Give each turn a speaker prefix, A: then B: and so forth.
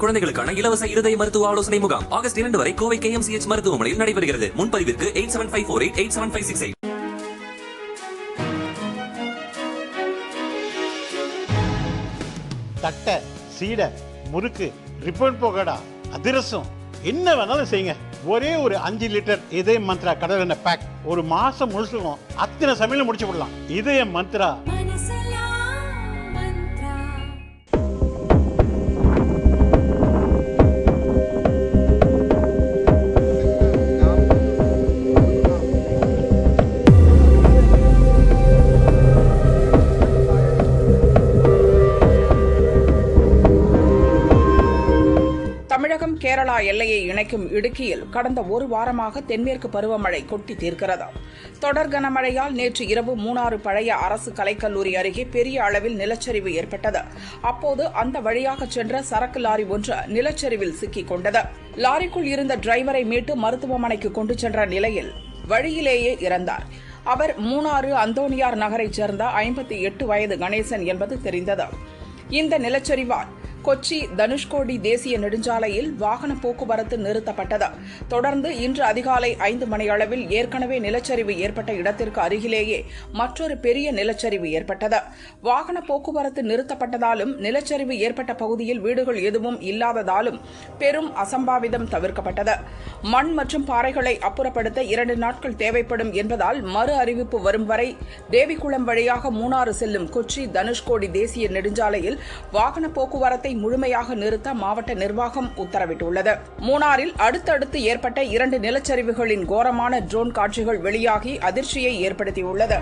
A: குழந்தைகளுக்கான இலவச இருதய மருத்துவ ஆலோசனை முகாம் ஆகஸ்ட் 2 வரை கோவை KMCH மருத்துவமனையில் நடைபெறுகிறது. முன்பதிவிற்கு 8754887568.
B: தட்டை, சீடை, முறுக்கு, ரிப்பன் போகடா, அதிரசம் என்ன வேணாலும் செய்யுங்க. ஒரே ஒரு 5 லிட்டர் இதய மந்த்ரா கடல் எண்ணெய் பேக் ஒரு மாசம் முழுசுக்கும் அத்தனை சமையல முடிச்சு விடலாம். இதய மந்த்ரா.
C: தமிழகம் கேரளா எல்லையை இணைக்கும் இடுக்கியில் கடந்த ஒரு வாரமாக தென்மேற்கு பருவமழை கொட்டி தீர்க்கிறது. தொடர் கனமழையால் நேற்று இரவு மூணாறு பழைய அரசு கலைக்கல்லூரி அருகே பெரிய அளவில் நிலச்சரிவு ஏற்பட்டது. அப்போது அந்த வழியாக சென்ற சரக்கு லாரி ஒன்று நிலச்சரிவில் சிக்கிக் கொண்டது. லாரிக்குள் இருந்த டிரைவரை மீட்டு மருத்துவமனைக்கு கொண்டு சென்ற நிலையில் வழியிலேயே இறந்தார். அவர் மூணாறு அந்தோனியார் நகரைச் சேர்ந்த 58 வயது கணேசன் என்பது தெரிந்தது. இந்த நிலச்சரிவால் கொச்சி தனுஷ்கோடி தேசிய நெடுஞ்சாலையில் வாகன போக்குவரத்து நிறுத்தப்பட்டது. தொடர்ந்து இன்று அதிகாலை 5 மணியளவில் ஏற்கனவே நிலச்சரிவு ஏற்பட்ட இடத்திற்கு அருகிலேயே மற்றொரு பெரிய நிலச்சரிவு ஏற்பட்டது. வாகன போக்குவரத்து நிறுத்தப்பட்டதாலும் நிலச்சரிவு ஏற்பட்ட பகுதியில் வீடுகள் எதுவும் இல்லாததாலும் பெரும் அசம்பாவிதம் தவிர்க்கப்பட்டது. மண் மற்றும் பாறைகளை அப்புறப்படுத்த 2 நாட்கள் தேவைப்படும் என்பதால் மறு அறிவிப்பு வரும் வரை தேவிக்குளம் வழியாக மூணாறு செல்லும் கொச்சி தனுஷ்கோடி தேசிய நெடுஞ்சாலையில் வாகன போக்குவரத்தை முழுமையாக நிறுத்த மாவட்ட நிர்வாகம் உத்தரவிட்டுள்ளது. மூணாறில் அடுத்தடுத்து ஏற்பட்ட 2 நிலச்சரிவுகளின் கோரமான ட்ரோன் காட்சிகள் வெளியாகி அதிர்ச்சியை ஏற்படுத்தியுள்ளது.